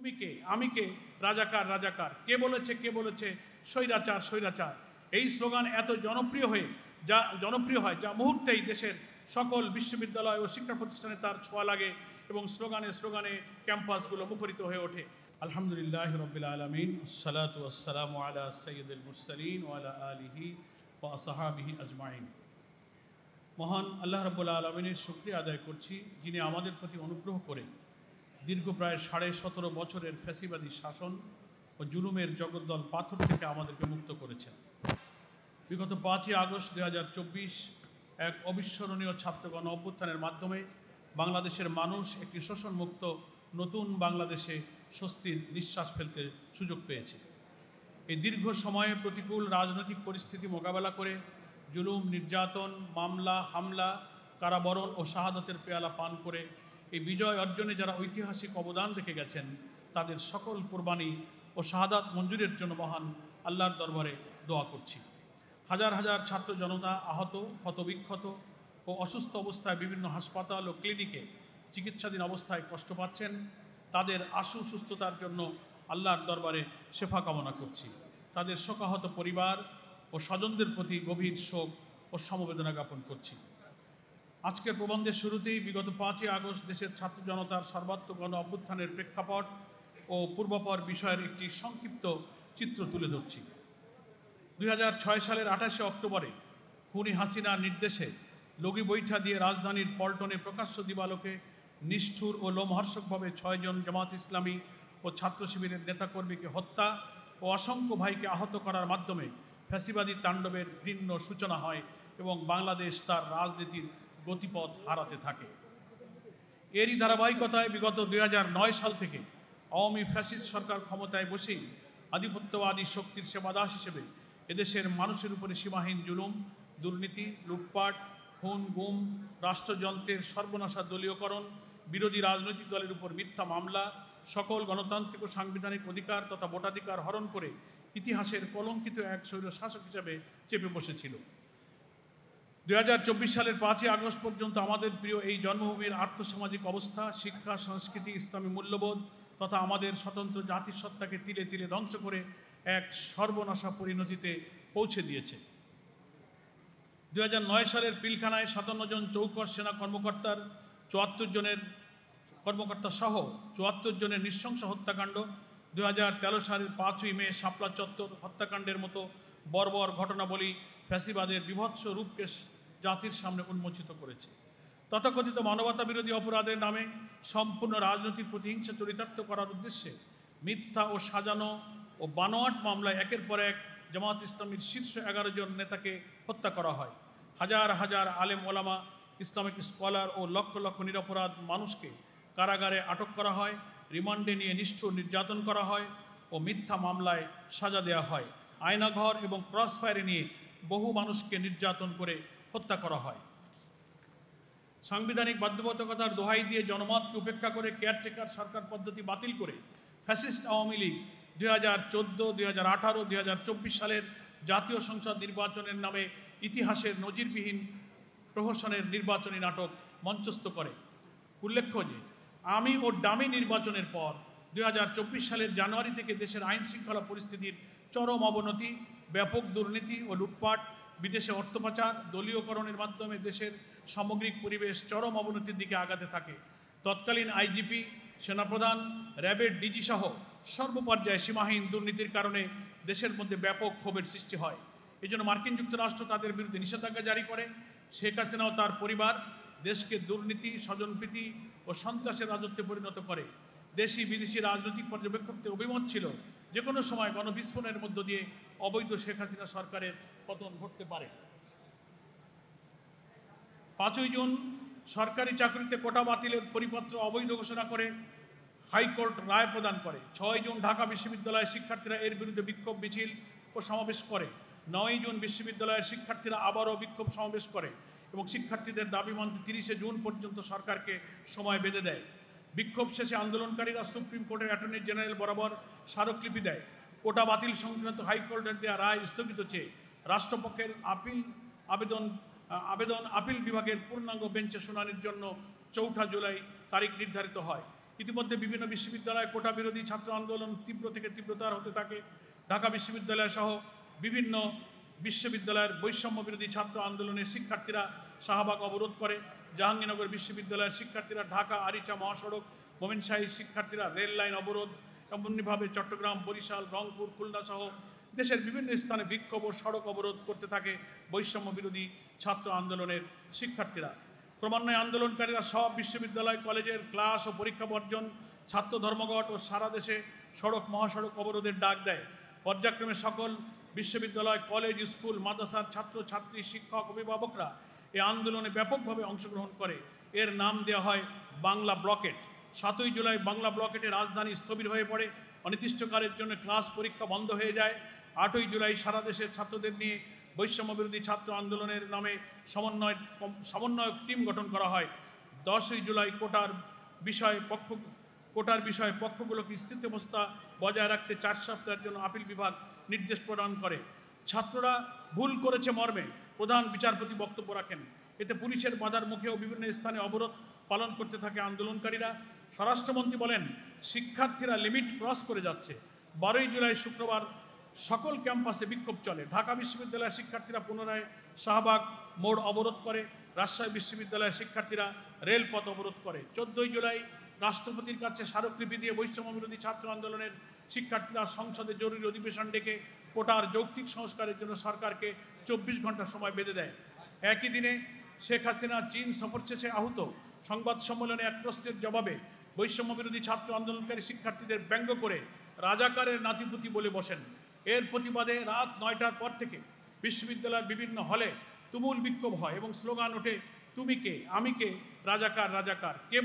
তুমি কে, আমি কে, রাজাকার রাজাকার, কে বলেছে স্বৈরাচার স্বৈরাচার। এই স্লোগান এত জনপ্রিয় হয় যা মুহূর্তেই দেশের সকল বিশ্ববিদ্যালয় ও শিক্ষা প্রতিষ্ঠানে তার ছোঁয়া লাগে এবং স্লোগানে ক্যাম্পাসগুলো মুখরিত হয়ে ওঠে। আলহামদুলিল্লাহ রাব্বিল আলামিন, আসসালাতু ওয়াসসালামু আলা সাইয়্যিদিল মুরসালিন ওয়া আলা আলিহি ওয়া আসহাবিহি আজমাইন। মহান আল্লাহ রাব্বুল আলামিনের শুকরিয়া আদায় করছি, যিনি আমাদের প্রতি অনুগ্রহ করে দীর্ঘ প্রায় 17.5 বছরের ফ্যাসিবাদী শাসন ও জুলুমের জগদ্দল পাথর থেকে আমাদেরকে মুক্ত করেছেন। বিগত 5ই আগস্ট 2024 এক অবিস্মরণীয় ছাত্রগণ অভ্যুত্থানের মাধ্যমে বাংলাদেশের মানুষ একটি শোষণমুক্ত নতুন বাংলাদেশে স্বস্তির নিঃশ্বাস ফেলতে সুযোগ পেয়েছে। এই দীর্ঘ সময়ে প্রতিকূল রাজনৈতিক পরিস্থিতি মোকাবেলা করে জুলুম, নির্যাতন, মামলা, হামলা, কারাবরণ ও শাহাদতের পেয়ালা পান করে এই বিজয় অর্জনে যারা ঐতিহাসিক অবদান রেখে গেছেন তাদের সকল কোরবানি ও শাহাদাত মঞ্জুরের জন্য মহান আল্লাহর দরবারে দোয়া করছি। হাজার হাজার ছাত্র জনতা আহত, ক্ষতবিক্ষত ও অসুস্থ অবস্থায় বিভিন্ন হাসপাতাল ও ক্লিনিকে চিকিৎসাধীন অবস্থায় কষ্ট পাচ্ছেন। তাদের আশু সুস্থতার জন্য আল্লাহর দরবারে শেফা কামনা করছি। তাদের শোকাহত পরিবার ও স্বজনদের প্রতি গভীর শোক ও সমবেদনা জ্ঞাপন করছি। আজকের প্রবন্ধের শুরুতেই বিগত 5ই আগস্ট দেশের ছাত্র জনতার সর্বাত্মক গণ অভ্যুত্থানের প্রেক্ষাপট ও পূর্বাপর বিষয়ের একটি সংক্ষিপ্ত চিত্র তুলে ধরছি। 2006 সালের 28শে অক্টোবরে খুনি হাসিনার নির্দেশে লগি বৈঠা দিয়ে রাজধানীর পল্টনে প্রকাশ্য দিবালোকে নিষ্ঠুর ও লোমহর্ষকভাবে 6 জন জামাত ইসলামী ও ছাত্র শিবিরের নেতাকর্মীকে হত্যা ও অসংখ্য ভাইকে আহত করার মাধ্যমে ফ্যাসিবাদী তাণ্ডবের ঘৃণ্য সূচনা হয় এবং বাংলাদেশ তার রাজনীতির গতিপথ হারাতে থাকে। এরই ধারাবাহিকতায় বিগত 2009 সাল থেকে আওয়ামী ফ্যাসিস্ট সরকার ক্ষমতায় বসেই আধিপত্যবাদী শক্তির সেবাদাস হিসেবে এদেশের মানুষের উপরে সীমাহীন জুলুম, দুর্নীতি, লুটপাট, খুন, গুম, রাষ্ট্রযন্ত্রের সর্বনাশা দলীয়করণ, বিরোধী রাজনৈতিক দলের উপর মিথ্যা মামলা, সকল গণতান্ত্রিক ও সাংবিধানিক অধিকার তথা ভোটাধিকার হরণ করে ইতিহাসের কলঙ্কিত এক স্বৈর শাসক হিসেবে চেপে বসেছিল। 2024 সালের 5ই আগস্ট পর্যন্ত আমাদের প্রিয় এই জন্মভূমির আর্থসামাজিক অবস্থা, শিক্ষা, সংস্কৃতি, ইসলামী মূল্যবোধ তথা আমাদের স্বতন্ত্র জাতিসত্তাকে তিলে তিলে ধ্বংস করে এক সর্বনাশা পরিণতিতে পৌঁছে দিয়েছে। 2009 সালের পিলখানায় 57 জন চৌকস সেনা কর্মকর্তার 74 সহ 74 জনের নৃশংস হত্যাকাণ্ড, 2013 সালের 5ই মে শাপলা চত্বর হত্যাকাণ্ডের মতো বর্বর ঘটনাবলী ফ্যাসিবাদের বিভৎস রূপকে জাতির সামনে উন্মোচিত করেছে। তথাকথিত মানবতা বিরোধী অপরাধের নামে সম্পূর্ণ রাজনৈতিক প্রতিহিংসা চরিতার্থ করার উদ্দেশ্যে মিথ্যা ও সাজানো ও বানোয়াট মামলায় একের পর এক জামাত ইসলামীর শীর্ষ 11 জন নেতাকে হত্যা করা হয়। হাজার হাজার আলেম ওলামা, ইসলামিক স্কলার ও লক্ষ লক্ষ নিরপরাধ মানুষকে কারাগারে আটক করা হয়, রিমান্ডে নিয়ে নিষ্ঠুর নির্যাতন করা হয় ও মিথ্যা মামলায় সাজা দেওয়া হয়। আয়নাঘর এবং ক্রসফায়ারে নিয়ে বহু মানুষকে নির্যাতন করে হত্যা করা হয়। সাংবিধানিক বাধ্যবাধকতার দোহাই দিয়ে জনমতকে উপেক্ষা করে কেয়ারটেকার সরকার পদ্ধতি বাতিল করে ফ্যাসিস্ট আওয়ামী লীগ 2014, 2018, 2024 সালের জাতীয় সংসদ নির্বাচনের নামে ইতিহাসের নজিরবিহীন প্রহসনের নির্বাচনী নাটক মঞ্চস্থ করে। উল্লেখ্য যে আমি ও ডামি নির্বাচনের পর 2024 সালের জানুয়ারি থেকে দেশের আইন শৃঙ্খলা পরিস্থিতির চরম অবনতি, ব্যাপক দুর্নীতি ও লুটপাট, বিদেশে অর্থ পাচার, দলীয়করণের মাধ্যমে দেশের সামগ্রিক পরিবেশ চরম অবনতির দিকে আগাতে থাকে। তৎকালীন আইজিপি, সেনাপ্রধান, র্যাবের ডিজি সহ সর্বপর্যায়ে সীমাহীন দুর্নীতির কারণে দেশের মধ্যে ব্যাপক ক্ষোভের সৃষ্টি হয়। এই জন্য মার্কিন যুক্তরাষ্ট্র তাদের বিরুদ্ধে নিষেধাজ্ঞা জারি করে। শেখ হাসিনা ও তার পরিবার দেশকে দুর্নীতি, স্বজনপ্রীতি ও সন্ত্রাসের রাজত্বে পরিণত করে। দেশি বিদেশি রাজনৈতিক পর্যবেক্ষকদের অভিমত ছিল যে কোনো সময় গণবিস্ফোরণের মধ্য দিয়ে অবৈধ শেখ হাসিনা সরকারের পতন ঘটতে পারে। 5ই জুন সরকারি চাকরিতে কোটা বাতিলের পরিপত্র অবৈধ ঘোষণা করে হাইকোর্ট রায় প্রদান করে। 6 জুন ঢাকা বিশ্ববিদ্যালয়ের শিক্ষার্থীরা এর বিরুদ্ধে বিক্ষোভ মিছিল ও সমাবেশ করে। 9 জুন বিশ্ববিদ্যালয়ের শিক্ষার্থীরা আবারও বিক্ষোভ সমাবেশ করে এবং শিক্ষার্থীদের দাবি মানতে 30শে জুন পর্যন্ত সরকারকে সময় বেঁধে দেয়। বিক্ষোভ শেষে আন্দোলনকারীরা সুপ্রিম কোর্টের অ্যাটর্নি জেনারেল বরাবর স্মারকলিপি দেয়। কোটা বাতিল সংক্রান্ত হাইকোর্টের দেওয়া রায় স্থগিত চেয়ে রাষ্ট্রপক্ষের আবেদন আপিল বিভাগের পূর্ণাঙ্গ বেঞ্চে শুনানির জন্য 4 জুলাই তারিখ নির্ধারিত হয়। ইতিমধ্যে বিভিন্ন বিশ্ববিদ্যালয়ে কোটা বিরোধী ছাত্র আন্দোলন তীব্র থেকে তীব্রতর হতে থাকে। ঢাকা বিশ্ববিদ্যালয় সহ বিভিন্ন বিশ্ববিদ্যালয়ের বৈষম্য বিরোধী ছাত্র আন্দোলনের শিক্ষার্থীরা শাহবাগ অবরোধ করে। জাহাঙ্গীরনগর বিশ্ববিদ্যালয়ের শিক্ষার্থীরা ঢাকা আরিচা মহাসড়ক, মোমিনশাহী শিক্ষার্থীরা রেল লাইন অবরোধ, এমনইভাবে চট্টগ্রাম, বরিশাল, রংপুর, খুলনা সহ দেশের বিভিন্ন স্থানে বিক্ষোভ ও সড়ক অবরোধ করতে থাকে বৈষম্য বিরোধী ছাত্র আন্দোলনের শিক্ষার্থীরা। ক্রমান্বয়ে আন্দোলনকারীরা সব বিশ্ববিদ্যালয় কলেজের ক্লাস ও পরীক্ষা বর্জন, ছাত্র ধর্মঘট ও সারা দেশে সড়ক মহাসড়ক অবরোধের ডাক দেয়। পর্যায়ক্রমে সকল বিশ্ববিদ্যালয়, কলেজ, স্কুল, মাদ্রাসার ছাত্র ছাত্রী, শিক্ষক, অভিভাবকরা এই আন্দোলনে ব্যাপকভাবে অংশগ্রহণ করে। এর নাম দেওয়া হয় বাংলা ব্লকেট। 7ই জুলাই বাংলা ব্লকেটে রাজধানী স্থবির হয়ে পড়ে, অনির্দিষ্টকালের জন্য ক্লাস পরীক্ষা বন্ধ হয়ে যায়। 8ই জুলাই সারা দেশের ছাত্রদের নিয়ে বৈষম্য বিরোধী ছাত্র আন্দোলনের নামে সমন্বয়ক টিম গঠন করা হয়। 10ই জুলাই কোটার বিষয়ে পক্ষগুলোকে স্থিতাবস্থা বজায় রাখতে 4 সপ্তাহের জন্য আপিল বিভাগ নির্দেশ প্রদান করে। ছাত্ররা ভুল করেছে মর্মে প্রধান বিচারপতি বক্তব্য রাখেন। এতে পুলিশের বাধার মুখেও বিভিন্ন স্থানে অবরোধ পালন করতে থাকে আন্দোলনকারীরা। স্বরাষ্ট্রমন্ত্রী বলেন, শিক্ষার্থীরা লিমিট ক্রস করে যাচ্ছে। 12ই জুলাই শুক্রবার সকল ক্যাম্পাসে বিক্ষোভ চলে। ঢাকা বিশ্ববিদ্যালয়ের শিক্ষার্থীরা পুনরায় শাহবাগ মোড় অবরোধ করে। রাজশাহী বিশ্ববিদ্যালয়ের শিক্ষার্থীরা রেলপথ অবরোধ করে। 14ই জুলাই রাষ্ট্রপতির কাছে স্মারকলিপি দিয়ে বৈষম্য বিরোধী ছাত্র আন্দোলনের শিক্ষার্থীরা সংসদে জরুরি অধিবেশন ডেকে কোটার যৌক্তিক সংস্কারের জন্য সরকারকে 24 ঘন্টা সময় বেঁধে দেয়। একই দিনে শেখ হাসিনা চীন সফর শেষে আহত সংবাদ সম্মেলনে এক প্রশ্নের জবাবে বৈষম্য বিরোধী ছাত্র আন্দোলনকারী শিক্ষার্থীদের ব্যঙ্গ করে রাজাকারের নাতিপুতি বলে বসেন। এর প্রতিবাদে রাত 9টার পর থেকে বিশ্ববিদ্যালয়ের বিভিন্ন হলে তুমুল বিক্ষোভ হয় এবং স্লোগান ওঠে, তুমি কে, আমি কে, রাজাকার রাজাকার, কে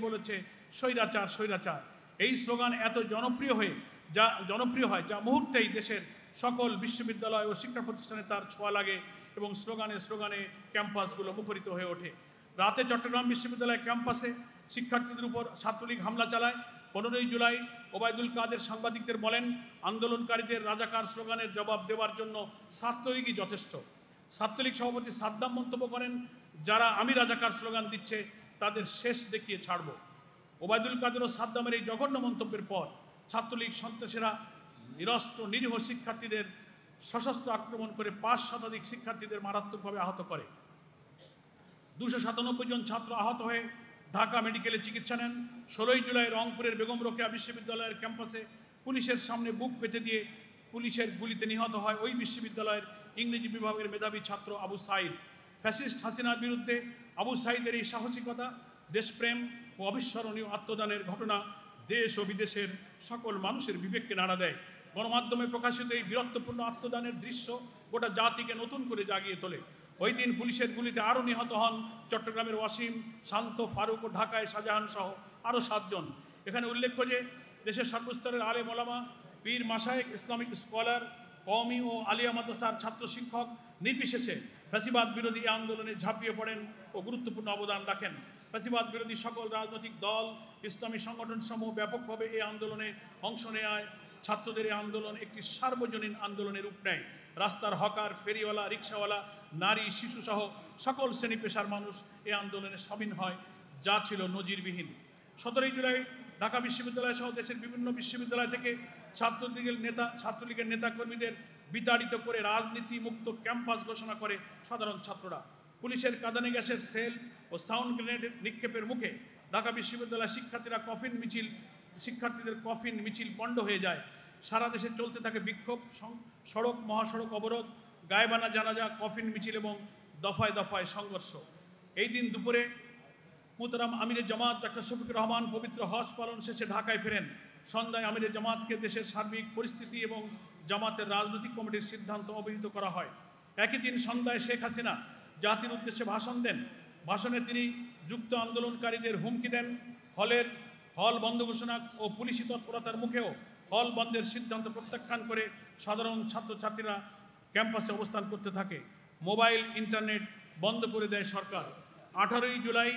বলেছে স্বৈরাচার স্বৈরাচার। এই স্লোগান এত জনপ্রিয় হয় যা মুহূর্তেই দেশের সকল বিশ্ববিদ্যালয় ও শিক্ষা প্রতিষ্ঠানে তার ছোঁয়া লাগে এবং স্লোগানে ক্যাম্পাসগুলো মুখরিত হয়ে ওঠে। রাতে চট্টগ্রাম বিশ্ববিদ্যালয় ক্যাম্পাসে শিক্ষার্থীদের উপর ছাত্রলীগ হামলা চালায়। 15ই জুলাই ওবায়দুল কাদের সাংবাদিকদের বলেন, আন্দোলনকারীদের রাজাকার স্লোগানের জবাব দেওয়ার জন্য ছাত্রলীগই যথেষ্ট। ছাত্রলীগ সভাপতি সাদ্দাম মন্তব্য করেন, যারা আমি রাজাকার স্লোগান দিচ্ছে তাদের শেষ দেখিয়ে ছাড়ব। ওবায়দুল কাদের ও সাদ্দামের এই জঘন্য মন্তব্যের পর ছাত্রলীগ সন্ত্রাসীরা নিরস্ত্র নিরীহ শিক্ষার্থীদের সশস্ত্র আক্রমণ করে 5 শতাধিক শিক্ষার্থীদের মারাত্মকভাবে আহত করে। 297 জন ছাত্র আহত হয়ে ঢাকা মেডিকেলে চিকিৎসা নেন। 16ই জুলাই রংপুরের বেগম রোকেয়া বিশ্ববিদ্যালয়ের ক্যাম্পাসে পুলিশের সামনে বুক পেতে দিয়ে পুলিশের গুলিতে নিহত হয় ওই বিশ্ববিদ্যালয়ের ইংরেজি বিভাগের মেধাবী ছাত্র আবু সাইদ। ফ্যাসিস্ট হাসিনার বিরুদ্ধে আবু সাইদের এই সাহসিকতা, দেশপ্রেম ও অবিস্মরণীয় আত্মদানের ঘটনা দেশ ও বিদেশের সকল মানুষের বিবেককে নাড়া দেয়। গণমাধ্যমে প্রকাশিত এই বীরত্বপূর্ণ আত্মদানের দৃশ্য গোটা জাতিকে নতুন করে জাগিয়ে তোলে। ওই দিন পুলিশের গুলিতে আরও নিহত হন চট্টগ্রামের ওয়াসিম, শান্ত, ফারুক ও ঢাকায় শাহজাহান সহ আরও 7 জন। এখানে উল্লেখ্য যে দেশের সর্বস্তরের আলেম ওলামা, পীর, মাশায়েখ, ইসলামিক স্কলার, কওমি ও আলিয়া মাদ্রাসার ছাত্র শিক্ষক নির্বিশেষে ফ্যাসিবাদ বিরোধী আন্দোলনে ঝাঁপিয়ে পড়েন ও গুরুত্বপূর্ণ অবদান রাখেন। ফ্যাসিবাদ বিরোধী সকল রাজনৈতিক দল, ইসলামী সংগঠন সমূহ ব্যাপকভাবে এই আন্দোলনে অংশ নেয়। ছাত্রদের এই আন্দোলন একটি সার্বজনীন আন্দোলনের রূপ নেয়। রাস্তার হকার, ফেরিওয়ালা, রিক্সাওয়ালা, নারী, শিশু সহ সকল শ্রেণী পেশার মানুষ এই আন্দোলনে সামিল হয়, যা ছিল নজিরবিহীন। 17ই জুলাই ঢাকা বিশ্ববিদ্যালয় সহ দেশের বিভিন্ন বিশ্ববিদ্যালয় থেকে ছাত্রলীগের নেতাকর্মীদের বিতাড়িত করে রাজনীতি মুক্ত ক্যাম্পাস ঘোষণা করে সাধারণ ছাত্ররা। পুলিশের কাঁদানে গ্যাসের সেল ও সাউন্ড গ্রেনেড নিক্ষেপের মুখে ঢাকা বিশ্ববিদ্যালয় শিক্ষার্থীদের কফিন মিছিল পণ্ড হয়ে যায়। সারা দেশে চলতে থাকে বিক্ষোভ, সড়ক মহাসড়ক অবরোধ, গায়েবানা জানাজা, কফিন মিছিল এবং দফায় দফায় সংঘর্ষ। এই দিন দুপুরে মোহতারাম আমিরে জামাত ডাক্তার শফিকুর রহমান পবিত্র হজ পালন শেষে ঢাকায় ফেরেন। সন্ধ্যায় আমিরে জামাতকে দেশের সার্বিক পরিস্থিতি এবং জামাতের রাজনৈতিক কমিটির সিদ্ধান্ত অবহিত করা হয়। একই দিন সন্ধ্যায় শেখ হাসিনা জাতির উদ্দেশ্যে ভাষণ দেন। ভাষণে তিনি যুক্ত আন্দোলনকারীদের হুমকি দেন। হল বন্ধ ঘোষণা ও পুলিশি তৎপরতার মুখেও হল বন্ধের সিদ্ধান্ত প্রত্যাখ্যান করে সাধারণ ছাত্রছাত্রীরা ক্যাম্পাসে অবস্থান করতে থাকে। মোবাইল ইন্টারনেট বন্ধ করে দেয় সরকার। 18ই জুলাই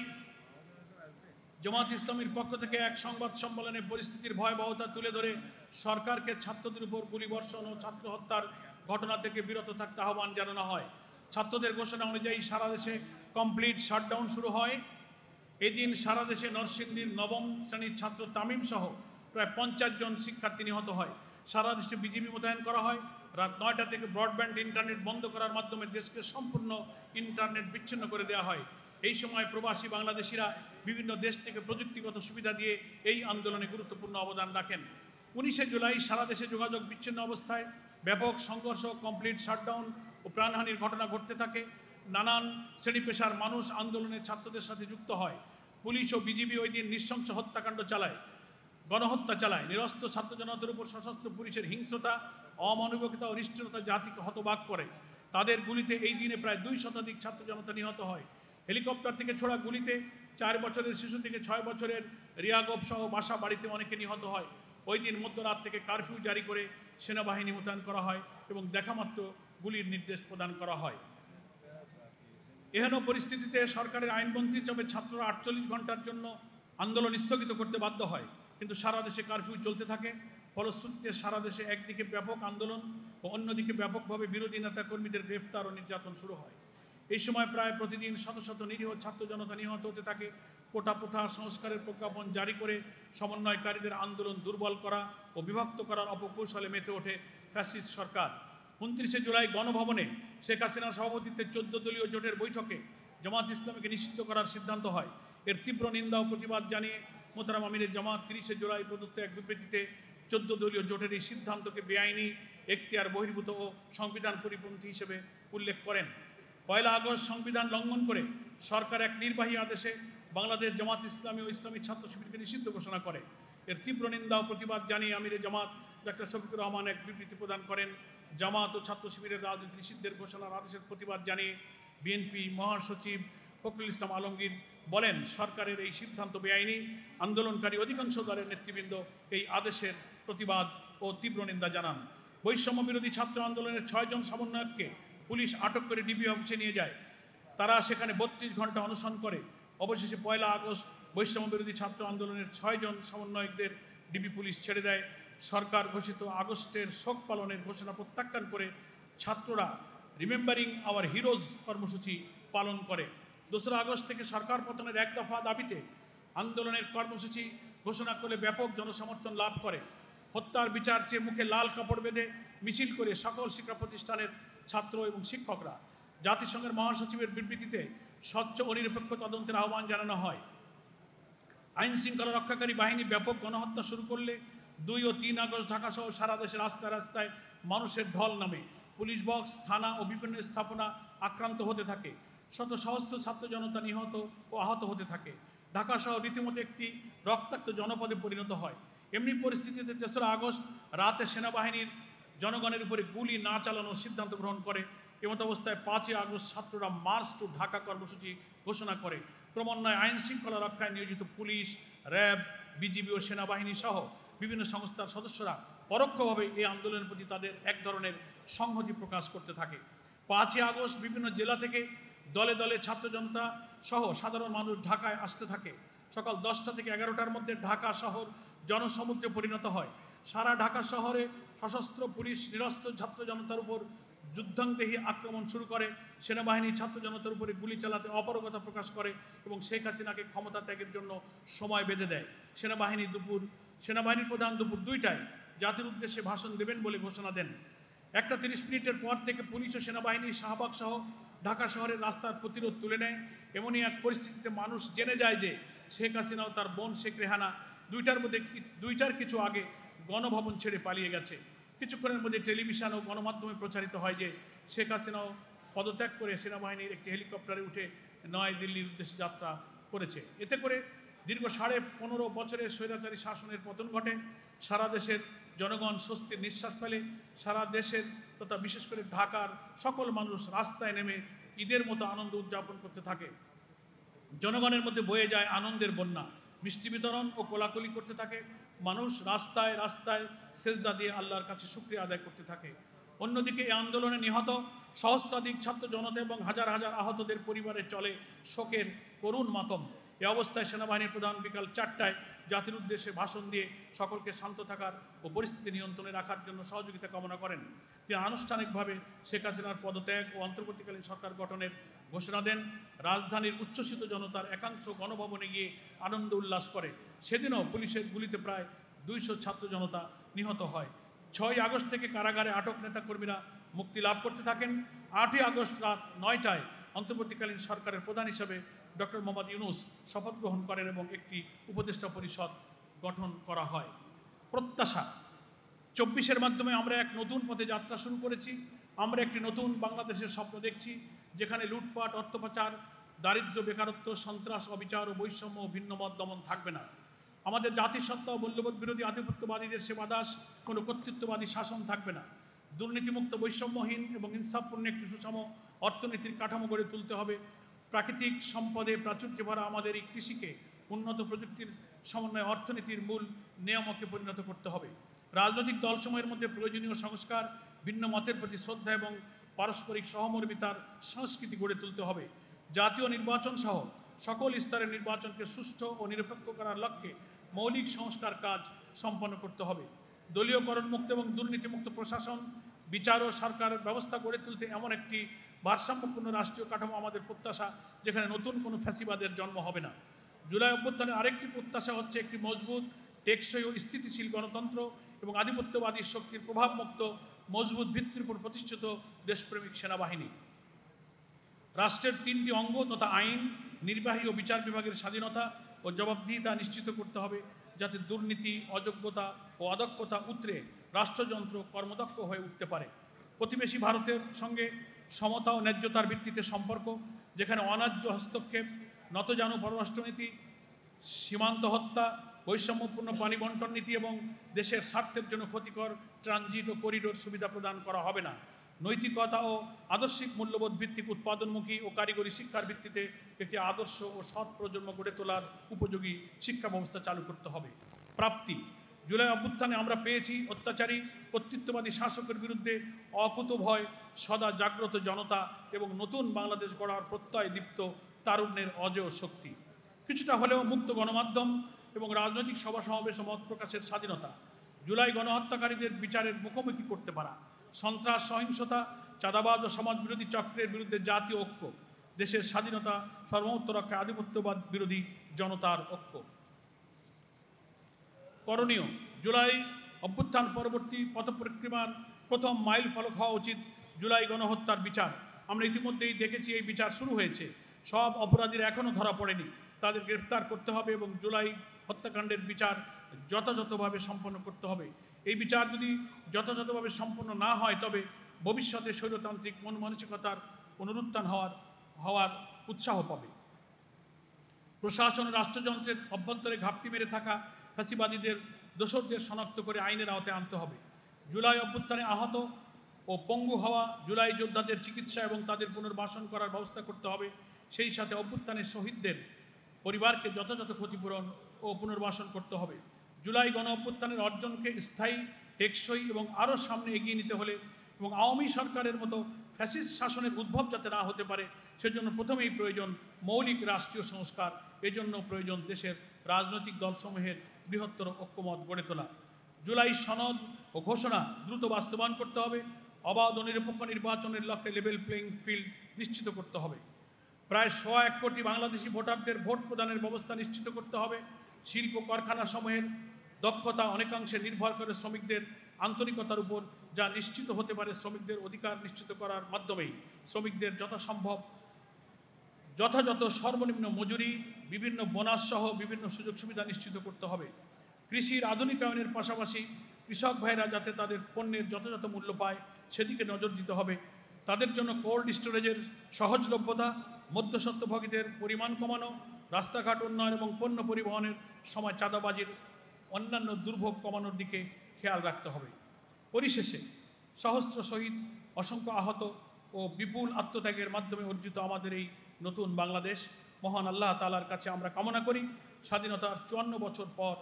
জামাত ইসলামীর পক্ষ থেকে এক সংবাদ সম্মেলনে পরিস্থিতির ভয়াবহতা তুলে ধরে সরকারকে ছাত্রদের উপর গুলিবর্ষণ ও ছাত্র হত্যার ঘটনা থেকে বিরত থাকতে আহ্বান জানানো হয়। ছাত্রদের ঘোষণা অনুযায়ী সারা দেশে কমপ্লিট শাটডাউন শুরু হয়। এই দিন সারা দেশে নরসিংদীর নবম শ্রেণীর ছাত্র তামিম সহ প্রায় 50 জন শিক্ষার্থী নিহত হয়। সারা দেশে বিজিবি মোতায়েন করা হয়। রাত 9টা থেকে ব্রডব্যান্ড ইন্টারনেট বন্ধ করার মাধ্যমে দেশকে সম্পূর্ণ ইন্টারনেট বিচ্ছিন্ন করে দেওয়া হয়। এই সময় প্রবাসী বাংলাদেশিরা বিভিন্ন দেশ থেকে প্রযুক্তিগত সুবিধা দিয়ে এই আন্দোলনে গুরুত্বপূর্ণ অবদান রাখেন। 19শে জুলাই সারা দেশে যোগাযোগ বিচ্ছিন্ন অবস্থায় ব্যাপক সংঘর্ষ, কমপ্লিট শাটডাউন ও প্রাণহানির ঘটনা ঘটতে থাকে। নানান শ্রেণী পেশার মানুষ আন্দোলনে ছাত্রদের সাথে যুক্ত হয়। পুলিশ ও বিজিবি ওই দিন নৃশংস হত্যাকাণ্ড চালায়, গণহত্যা চালায়। নিরস্ত্র ছাত্র জনতার উপর সশস্ত্র পুলিশের হিংস্রতা, অমানবিকতা ও নিষ্ঠুরতা জাতিকে হতবাক করে। তাদের গুলিতে এই দিনে প্রায় 2 শতাধিক ছাত্র জনতা নিহত হয়। হেলিকপ্টার থেকে ছোড়া গুলিতে 4 বছরের শিশু থেকে 6 বছরের রিয়াগব সহ বাসা বাড়িতে অনেকে নিহত হয়। ওই দিন মধ্যরাত থেকে কারফিউ জারি করে সেনাবাহিনী মোতায়েন করা হয় এবং দেখামাত্র গুলির নির্দেশ প্রদান করা হয়। এহেন পরিস্থিতিতে সরকারের আইনমন্ত্রী চাপে ছাত্ররা 48 ঘন্টার জন্য আন্দোলন স্থগিত করতে বাধ্য হয়, কিন্তু সারা দেশে কারফিউ চলতে থাকে। ফলশ্রুতিতে সারা দেশে একদিকে ব্যাপক আন্দোলন ও অন্যদিকে ব্যাপকভাবে বিরোধী নেতা কর্মীদের গ্রেফতার ও নির্যাতন শুরু হয়। এই সময় প্রায় প্রতিদিন শত শত নিরীহ ছাত্র জনতা নিহত হতে থাকে। কোটা প্রথা সংস্কারের প্রজ্ঞাপন জারি করে সমন্বয়কারীদের আন্দোলন দুর্বল করা ও বিভক্ত করার অপকৌশলে মেতে ওঠে ফ্যাসিস্ট সরকার। 29শে জুলাই গণভবনে শেখ হাসিনার সভাপতিত্বে 14 দলীয় জোটের বৈঠকে জামাত ইসলামীকে নিষিদ্ধ করার সিদ্ধান্ত হয়। এর তীব্র নিন্দা ও প্রতিবাদ জানিয়ে মোহতারাম আমিরের জামাত 30শে জুলাই প্রদত্ত এক বিবৃতিতে 14 দলীয় জোটের এই সিদ্ধান্তকে বেআইনি, এখতিয়ার বহির্ভূত ও সংবিধান পরিপন্থী হিসেবে উল্লেখ করেন। 1 আগস্ট সংবিধান লঙ্ঘন করে সরকার এক নির্বাহী আদেশে বাংলাদেশ জামাত ইসলামী ও ইসলামী ছাত্র শিবিরকে নিষিদ্ধ ঘোষণা করে। এর তীব্র নিন্দা ও প্রতিবাদ জানিয়ে আমিরের জামাত ডক্টর শফিকুর রহমান এক বিবৃতি প্রদান করেন। জামাত ও ছাত্র শিবিরের রাজনীতি নিষিদ্ধের ঘোষণার আদেশের প্রতিবাদ জানিয়ে বিএনপি মহাসচিব ফখরুল ইসলাম আলমগীর বলেন, সরকারের এই সিদ্ধান্ত বেআইনি। আন্দোলনকারী অধিকাংশ দলের নেতৃবৃন্দ এই আদেশের প্রতিবাদ ও তীব্র নিন্দা জানান। বৈষম্য বিরোধী ছাত্র আন্দোলনের 6 জন সমন্বয়ককে পুলিশ আটক করে ডিবি অফিসে নিয়ে যায়। তারা সেখানে 32 ঘন্টা অনশন করে। অবশেষে 1 আগস্ট বৈষম্য বিরোধী ছাত্র আন্দোলনের 6 জন সমন্বয়কদের ডিবি পুলিশ ছেড়ে দেয়। সরকার ঘোষিত আগস্টের শোক পালনের ঘোষণা প্রত্যাখ্যান করে ছাত্ররা রিমেম্বারিং আওয়ার হিরোজ কর্মসূচি পালন করে। 2 আগস্ট থেকে সরকার পতনের 1 দফা দাবিতে আন্দোলনের কর্মসূচি ঘোষণা করে ব্যাপক জনসমর্থন লাভ করে। হত্যার বিচার চেয়ে মুখে লাল কাপড় বেঁধে মিছিল করে সকল শিক্ষা প্রতিষ্ঠানের ছাত্র এবং শিক্ষকরা। জাতিসংঘের মহাসচিবের বিবৃতিতে স্বচ্ছ ও নিরপেক্ষ তদন্তের আহ্বান জানানো হয়। আইন শৃঙ্খলা রক্ষাকারী বাহিনী ব্যাপক গণহত্যা শুরু করলে 2 ও 3 আগস্ট ঢাকাসহ সারা দেশের রাস্তায় রাস্তায় মানুষের ঢল নামে। পুলিশ বক্স, থানা ও বিভিন্ন স্থাপনা আক্রান্ত হতে থাকে। শত সহস্র ছাত্র জনতা নিহত ও আহত হতে থাকে। ঢাকা শহর রীতিমতো একটি রক্তাক্ত জনপদে পরিণত হয়। এমনি পরিস্থিতিতে 3রা আগস্ট রাতে সেনাবাহিনীর জনগণের উপরে গুলি না চালানোর সিদ্ধান্ত গ্রহণ করে। এমত অবস্থায় 5 আগস্ট ছাত্ররা মার্চ টু ঢাকা কর্মসূচি ঘোষণা করে। ক্রমান্বয়ে আইন শৃঙ্খলা রক্ষায় নিয়োজিত পুলিশ, র্যাব, বিজিবি ও সেনাবাহিনী সহ বিভিন্ন সংস্থার সদস্যরা পরোক্ষভাবে এই আন্দোলনের প্রতি তাদের এক ধরনের সংহতি প্রকাশ করতে থাকে। 5 আগস্ট বিভিন্ন জেলা থেকে দলে দলে ছাত্র জনতা সহ সাধারণ মানুষ ঢাকায় আসতে থাকে। সকাল 10টা থেকে 11টার মধ্যে ঢাকা শহর জনসমুদ্রে পরিণত হয়। সারা ঢাকা শহরে সশস্ত্র পুলিশ নিরস্ত্র ছাত্র জনতার উপর যুদ্ধাঙ্গদেহী আক্রমণ শুরু করে। সেনাবাহিনী ছাত্র জনতার উপরে গুলি চালাতে অপারগতা প্রকাশ করে এবং শেখ হাসিনাকে ক্ষমতা ত্যাগের জন্য সময় বেঁধে দেয়। সেনাবাহিনীর প্রধান দুপুর 2টায় জাতির উদ্দেশ্যে ভাষণ দেবেন বলে ঘোষণা দেন। 1:30 পর থেকে পুলিশ ও সেনাবাহিনী শাহবাগ সহ ঢাকা শহরের রাস্তার প্রতিরোধ তুলে নেয়। এমনই এক পরিস্থিতিতে মানুষ জেনে যায় যে শেখ হাসিনা ও তার বোন শেখ রেহানা 2টার কিছু আগে গণভবন ছেড়ে পালিয়ে গেছে। কিছুক্ষণের মধ্যে টেলিভিশন ও গণমাধ্যমে প্রচারিত হয় যে শেখ হাসিনাও পদত্যাগ করে সেনাবাহিনীর একটি হেলিকপ্টারে উঠে নয়াদিল্লির উদ্দেশ্যে যাত্রা করেছে। এতে করে দীর্ঘ 15.5 বছরের স্বৈরাচারী শাসনের পতন ঘটে। সারা দেশের জনগণ স্বস্তির নিঃশ্বাস ফেলে। সারা দেশের তথা বিশেষ করে ঢাকার সকল মানুষ রাস্তায় নেমে ঈদের মতো আনন্দ উদযাপন করতে থাকে। জনগণের মধ্যে বয়ে যায় আনন্দের বন্যা। মিষ্টি বিতরণ ও কোলাকুলি করতে থাকে। মানুষ রাস্তায় রাস্তায় সেজদা দিয়ে আল্লাহর কাছে শুকরিয়া আদায় করতে থাকে। অন্যদিকে এই আন্দোলনে নিহত সহস্রাধিক ছাত্র জনতা এবং হাজার হাজার আহতদের পরিবারে চলে শোকের করুণ মাতম। এ অবস্থায় সেনাবাহিনীর প্রধান বিকাল 4টায় জাতির উদ্দেশ্যে ভাষণ দিয়ে সকলকে শান্ত থাকার ও পরিস্থিতি নিয়ন্ত্রণে রাখার জন্য সহযোগিতা কামনা করেন। তিনি আনুষ্ঠানিকভাবে শেখ হাসিনার পদত্যাগ ও অন্তর্বর্তীকালীন সরকার গঠনের ঘোষণা দেন। রাজধানীর উচ্ছ্বসিত জনতার একাংশ গণভবনে গিয়ে আনন্দ উল্লাস করে। সেদিনও পুলিশের গুলিতে প্রায় 200 ছাত্র জনতা নিহত হয়। 6ই আগস্ট থেকে কারাগারে আটক নেতাকর্মীরা মুক্তি লাভ করতে থাকেন। 8ই আগস্ট রাত 9টায় অন্তর্বর্তীকালীন সরকারের প্রধান হিসেবে ডক্টর মোহাম্মদ ইউনূস শপথ গ্রহণ করেন এবং একটি উপদেষ্টা পরিষদ গঠন করা হয়। প্রত্যাশা 24-এর মাধ্যমে আমরা এক নতুন পথে যাত্রা শুরু করেছি। আমরা একটি নতুন বাংলাদেশের স্বপ্ন দেখছি, যেখানে লুটপাট, অর্থ পাচার, দারিদ্র্য, বেকারত্ব, সন্ত্রাস, অবিচার ও বৈষম্য ও ভিন্নমত দমন থাকবে না। আমাদের জাতিসত্তা ও মূল্যবোধ বিরোধী আধিপত্যবাদীদের সেবাদাস কোনো কর্তৃত্ববাদী শাসন থাকবে না। দুর্নীতিমুক্ত, বৈষম্যহীন এবং ইনসাফপূর্ণ একটি সুষম অর্থনীতির কাঠামো গড়ে তুলতে হবে। প্রাকৃতিক সম্পদে প্রাচুর্য ভরা আমাদের এই কৃষিকে উন্নত প্রযুক্তির সমন্বয়ে অর্থনীতির মূল নিয়ামকে পরিণত করতে হবে। রাজনৈতিক দলসমূহের মধ্যে প্রয়োজনীয় সংস্কার, ভিন্ন মতের প্রতি শ্রদ্ধা এবং পারস্পরিক সহমর্মিতার সংস্কৃতি গড়ে তুলতে হবে। জাতীয় নির্বাচন সহ সকল স্তরের নির্বাচনকে সুষ্ঠু ও নিরপেক্ষ করার লক্ষ্যে মৌলিক সংস্কার কাজ সম্পন্ন করতে হবে। দলীয়করণমুক্ত এবং দুর্নীতিমুক্ত প্রশাসন, বিচার ও সরকার ব্যবস্থা গড়ে তুলতে এমন একটি ভারসাম্যপূর্ণ রাষ্ট্রীয় কাঠামো আমাদের প্রত্যাশা, যেখানে নতুন কোনো ফ্যাসিবাদের জন্ম হবে না। জুলাই অভ্যুত্থানের আরেকটি প্রত্যাশা হচ্ছে একটি মজবুত, টেকসই ও স্থিতিশীল গণতন্ত্র এবং আধিপত্যবাদী শক্তির প্রভাবমুক্ত মজবুত ভিত্তির উপর প্রতিষ্ঠিত দেশপ্রেমিক সেনাবাহিনী। রাষ্ট্রের 3টি অঙ্গ তথা আইন, নির্বাহী ও বিচার বিভাগের স্বাধীনতা ও জবাবদিহিতা নিশ্চিত করতে হবে, যাতে দুর্নীতি, অযোগ্যতা ও অদক্ষতা উতরে রাষ্ট্রযন্ত্র কর্মদক্ষ হয়ে উঠতে পারে। প্রতিবেশী ভারতের সঙ্গে সমতা ও ন্যায্যতার ভিত্তিতে সম্পর্ক, যেখানে অন্যায্য হস্তক্ষেপ, নতজানু পররাষ্ট্রনীতি, সীমান্ত হত্যা, বৈষম্যপূর্ণ পানি বন্টন নীতি এবং দেশের স্বার্থের জন্য ক্ষতিকর ট্রানজিট ও করিডোর সুবিধা প্রদান করা হবে না। নৈতিকতা ও আদর্শিক মূল্যবোধ ভিত্তিক উৎপাদনমুখী ও কারিগরি শিক্ষার ভিত্তিতে একটি আদর্শ ও সৎ প্রজন্ম গড়ে তোলার উপযোগী শিক্ষা ব্যবস্থা চালু করতে হবে। প্রাপ্তি জুলাই অভ্যুত্থানে আমরা পেয়েছি অত্যাচারী কর্তৃত্ববাদী শাসকের বিরুদ্ধে অকুতভয় সদা জাগ্রত জনতা এবং নতুন বাংলাদেশ গড়ার প্রত্যয় দীপ্ত তারুণ্যের অজেয় শক্তি। কিছুটা হলেও মুক্ত গণমাধ্যম এবং রাজনৈতিক সভা সমাবেশ ও মত প্রকাশের স্বাধীনতা, জুলাই গণহত্যাকারীদের বিচারের মুখোমুখি করতে পারা, সন্ত্রাস, সহিংসতা, চাঁদাবাজ ও সমাজবিরোধী চক্রের বিরুদ্ধে জাতীয় ঐক্য, দেশের স্বাধীনতা সর্বমত্ত রক্ষা, আধিপত্যবাদ বিরোধী জনতার ঐক্য। করণীয় জুলাই অভ্যুত্থান পরবর্তী পথপরিক্রমার প্রথম মাইল ফলক হওয়া উচিত জুলাই গণহত্যার বিচার। আমরা ইতিমধ্যেই দেখেছি এই বিচার শুরু হয়েছে। সব অপরাধীরা এখনও ধরা পড়েনি, তাদের গ্রেফতার করতে হবে এবং জুলাই হত্যাকাণ্ডের বিচার যথাযথভাবে সম্পন্ন করতে হবে। এই বিচার যদি যথাযথভাবে সম্পন্ন না হয়, তবে ভবিষ্যতে স্বৈরতান্ত্রিক মন মানসিকতার পুনরুত্থান হওয়ার উৎসাহ পাবে। প্রশাসন ও রাষ্ট্রযন্ত্রের অভ্যন্তরে ঘাপটি মেরে থাকা ফ্যাসিবাদীদের দোষরদের শনাক্ত করে আইনের আওতায় আনতে হবে। জুলাই অভ্যুত্থানে আহত ও পঙ্গু হওয়া জুলাই যোদ্ধাদের চিকিৎসা এবং তাদের পুনর্বাসন করার ব্যবস্থা করতে হবে। সেই সাথে অভ্যুত্থানের শহীদদের পরিবারকে যথাযথ ক্ষতিপূরণ ও পুনর্বাসন করতে হবে। জুলাই গণ অভ্যুত্থানের অর্জনকে স্থায়ী, টেকসই এবং আরও সামনে এগিয়ে নিতে হলে এবং আওয়ামী সরকারের মতো ফ্যাসিস্ট শাসনের উদ্ভব যাতে না হতে পারে, সেজন্য প্রথমেই প্রয়োজন মৌলিক রাষ্ট্রীয় সংস্কার। এজন্য প্রয়োজন দেশের রাজনৈতিক দলসমূহের বৃহত্তর ঐক্যমত গড়ে তোলা। জুলাই সনদ ও ঘোষণা দ্রুত বাস্তবায়ন করতে হবে। অবাধ ও নিরপেক্ষ নির্বাচনের লক্ষ্যে লেভেল প্লেইং ফিল্ড নিশ্চিত করতে হবে। প্রায় 101 কোটি বাংলাদেশি ভোটারদের ভোট প্রদানের ব্যবস্থা নিশ্চিত করতে হবে। শিল্প কারখানা সমূহের দক্ষতা অনেকাংশে নির্ভর করে শ্রমিকদের আন্তরিকতার উপর, যা নিশ্চিত হতে পারে শ্রমিকদের অধিকার নিশ্চিত করার মাধ্যমেই। শ্রমিকদের যথাসম্ভব যথাযথ সর্বনিম্ন মজুরি, বিভিন্ন বোনাস সহ বিভিন্ন সুযোগ সুবিধা নিশ্চিত করতে হবে। কৃষির আধুনিকায়নের পাশাপাশি কৃষক ভাইরা যাতে তাদের পণ্যের যথাযথ মূল্য পায়, সেদিকে নজর দিতে হবে। তাদের জন্য কোল্ড স্টোরেজের সহজলভ্যতা, মধ্যস্বত্বভোগীদের পরিমাণ কমানো, রাস্তাঘাট উন্নয়ন এবং পণ্য পরিবহনের সময় চাঁদাবাজির অন্যান্য দুর্ভোগ কমানোর দিকে খেয়াল রাখতে হবে। পরিশেষে সহস্র শহীদ, অসংখ্য আহত ও বিপুল আত্মত্যাগের মাধ্যমে অর্জিত আমাদের এই নতুন বাংলাদেশ, মহান আল্লাহ তাআলার কাছে আমরা কামনা করি স্বাধীনতার 54 বছর পর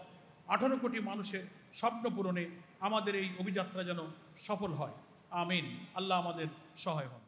18 কোটি মানুষের স্বপ্ন পূরণে আমাদের এই অভিযাত্রা যেন সফল হয়। আমিন। আল্লাহ আমাদের সহায় হন।